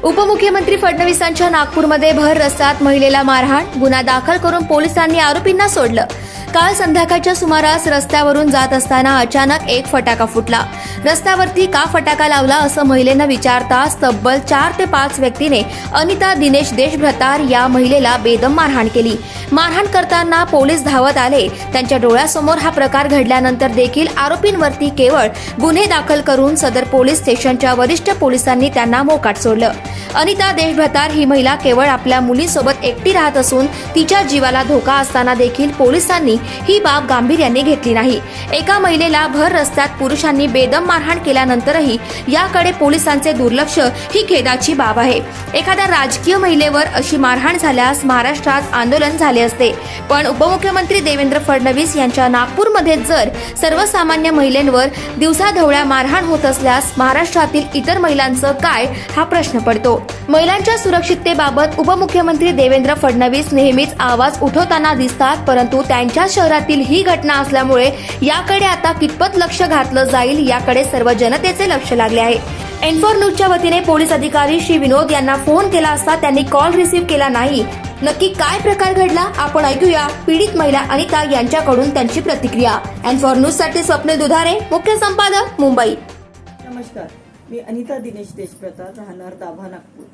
उपमुख्यमंत्री फडणवीसांच्या नागपूरमध्ये भर रस्त्यात महिलेला मारहाण, गुन्हा दाखल करून पोलिसांनी आरोपींना सोडलं। काल संध्याकाळच्या सुमारास रस्त्यावरून जात असताना अचानक एक फटाका फुटला। रस्त्यावरती का फटाका लावला असं महिलेनं विचारताच तब्बल 4 ते 5 व्यक्तीने अनिता दिनेश देशभ्रतार या महिलेला बेदम मारहाण केली। मारहाण करताना पोलीस धावत आले। त्यांच्या डोळ्यासमोर हा प्रकार घडल्यानंतर देखील आरोपींवरती केवळ गुन्हे दाखल करून सदर पोलीस स्टेशनच्या वरिष्ठ पोलिसांनी त्यांना मोकाट सोडलं। अनिता देशभ्रतार ही महिला केवळ आपल्या मुलीसोबत एकटी राहत असून तिच्या जीवाला धोका असताना देखील पोलिसांनी ही बाब गांभीर्याने घेतली नाही। एका महिलेला भर रस्त्यात पुरुषांनी बेदम मारहाण केल्यानंतरही याकडे पोलिसांचे दुर्लक्ष ही खेदाची बाब आहे। एखाद्या राजकीय महिलेवर अशी मारहाण झाल्यास महाराष्ट्रात आंदोलन झाले असते, पण उपमुख्यमंत्री देवेंद्र फडणवीस यांच्या नागपूरमध्ये जर सर्वसामान्य महिलांवर दिवसाढवळ्या मारहाण होत असल्यास महाराष्ट्रातील इतर महिलांचं काय हा प्रश्न पडतो। महिलांच्या सुरक्षिततेबाबत उपमुख्यमंत्री देवेंद्र फडणवीस नेहमीच आवाज उठवताना दिसतात, परंतु त्यांच्या शहरातील ही घटना असल्यामुळे याकडे आता कितपत लक्ष घातलं जाईल याकडे सर्व जनतेचे लक्ष लागले आहे। N4 न्यूजच्या वतीने पोलीस अधिकारी श्री विनोद यांना फोन केला असता त्यांनी कॉल रिसीव्ह केला नाही। नक्की काय प्रकार घडला आपण ऐकूया पीडित महिला अनिता यांच्याकडून त्यांची प्रतिक्रिया। N4 न्यूज साठी स्वप्नील दुधारे, मुख्य संपादक, मुंबई। नमस्कार, मी अनिता दिनेश देशभ्रतार, राहणार दाभा, नागपूर।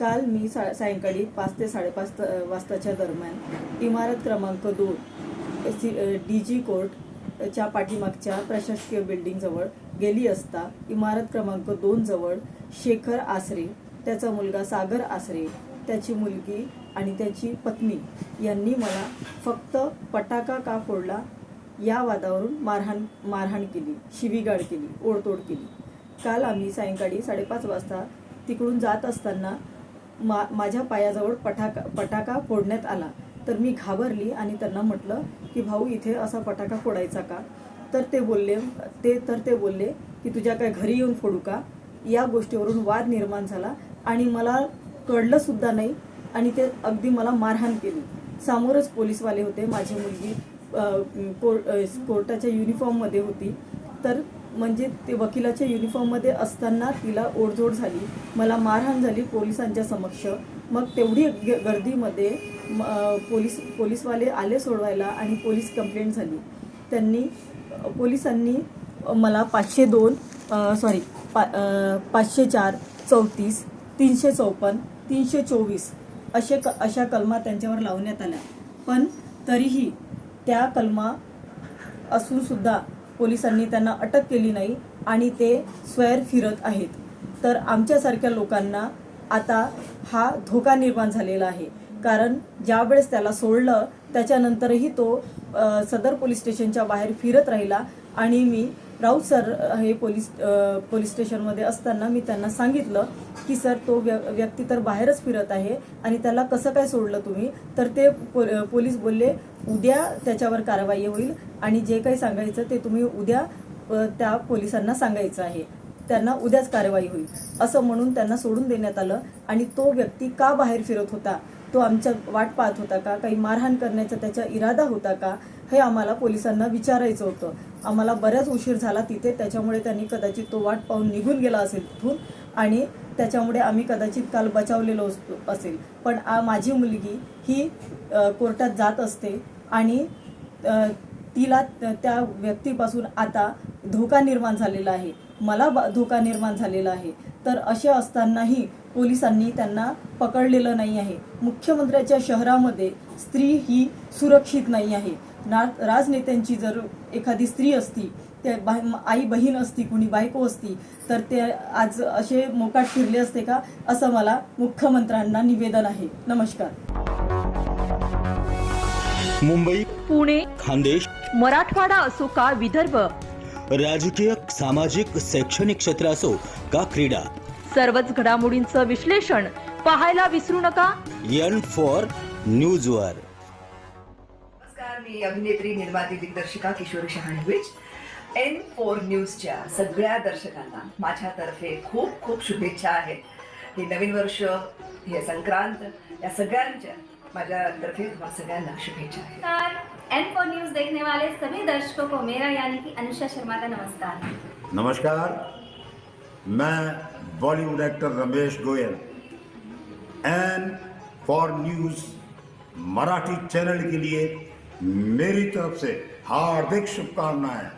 काल मी सायंकाळी 5 ते 5:30 वाजताच्या दरम्यान इमारत क्रमांक 2 DG कोर्टच्या पाठीमागच्या प्रशासकीय बिल्डिंग जवळ गेली असता इमारत क्रमांक 2 जवळ शेखर आसरे, त्याचा मुलगा सागर आसरे, त्याची मुलगी आणि त्याची पत्नी यांनी मला फक्त फटाका का फोडला या वादावरून मारहाण केली, शिवीगाळ केली, ओढतोड केली। काल आम्ही सायंकाळी 5:30 वाजता तिकडून जात असताना माझ्या पायाजवळ फटाका फोडण्यात आला। तर मी घाबरली आणि त्यांना म्हटलं की भाऊ इथे असा फटाका फोडायचा का? तर ते बोलले की तुझ्या काय घरी येऊन फोडू का? या गोष्टीवरून वाद निर्माण झाला आणि मला कळलं सुद्धा नाही आणि ते अगदी मला मारहाण केली। समोरच पोलीसवाले होते, माझी मुलगी कोर्टाच्या युनिफॉर्ममध्ये होती, तर म्हणजे ते वकिलाच्या युनिफॉर्ममध्ये असताना तिला ओढझोड झाली, मला मारहाण झाली पोलिसांच्या समक्ष। मग तेवढी गर्दीमध्ये पोलीसवाले आले सोडवायला आणि पोलीस कंप्लेंट झाली। पोलिसांनी मला 502 504 34 354 324 अशा कलमा त्यांच्यावर लावण्यात आल्या, पण तरीही त्या कलमा असून सुद्धा पोलिसांनी त्यांना अटक केली नाही आणि ते स्वैर फिरत आहेत। तर आमच्यासारख्या लोकांना आता हा धोका निर्माण झालेला आहे, कारण ज्या वेळेस त्याला सोडलं त्याच्यानंतरही तो सदर पोलीस स्टेशनच्या बाहेर फिरत राहिला आणि मी राऊत सर हे पोलीस स्टेशनमध्ये असताना मी त्यांना सांगितलं की सर तो व्यक्ती तर बाहेरच फिरत आहे आणि त्याला कसं काय सोडलं तुम्ही? तर ते पोलीस बोलले उद्या त्याच्यावर कारवाई होईल आणि जे काही सांगायचं ते तुम्ही उद्या त्या पोलिसांना सांगायचं आहे, त्यांना उद्याच कारवाई होईल असं म्हणून त्यांना सोडून देण्यात आलं। आणि तो व्यक्ती का बाहेर फिरत होता, तो आमच्या वाट पाहत होता का, काही मारहाण करण्याचा त्याचा इरादा होता का, हे आम्हाला पोलिसांना विचारायचं होतं। आम्हाला बऱ्याच उशीर झाला तिथे, त्याच्यामुळे त्यांनी कदाचित तो वाट पाहून निघून गेला असेल तिथून आणि त्याच्यामुळे आम्ही कदाचित काल बचावलेलो असेल। पण माझी मुलगी ही कोर्टात जात असते आणि तिला त्या व्यक्तीपासून आता धोका निर्माण झालेला आहे, मला धोका निर्माण झालेला आहे। तर असे असतानाही पोलिसांनी त्यांना पकडलेलं नाही आहे। मुख्यमंत्र्याच्या शहरामध्ये स्त्री ही सुरक्षित नाही आहे। राजनेत्यांची जर एखादी स्त्री असती, ते आई बहीण असती, कुणी बायको असती, तर ते आज असे मोकाट फिरले असते का, असं मला मुख्यमंत्र्यांना निवेदन आहे। नमस्कार। मुंबई, पुणे, खानदेश, मराठवाडा असो का विदर्भ, राजकीय, सामाजिक, शैक्षणिक क्षेत्र असो का क्रीडा, सर्वच घडामोडींचं विश्लेषण पाहायला विसरू नका N4 न्यूजवर। नमस्कार, मी अभिनेत्री, निर्माती, दिग्दर्शिका किशोरी शहाणविज। N4 न्यूजच्या सगळ्या दर्शकांना माझ्यातर्फे खूप खूप शुभेच्छा आहेत। हे नवीन वर्ष, हे संक्रांत, या सगळ्यांच्या माझ्यातर्फे तुम्हाला सगळ्यांना शुभेच्छा आहेत। N4 न्यूज देखने वाले सभी दर्शकों को मेरा यानी कि अनुषा शर्मा का नमस्कार। नमस्कार, मैं Bollywood actor Ramesh Goyal N for news Marathi channel के लिए मेरी तरफ से हार्दिक शुभकामनाएं।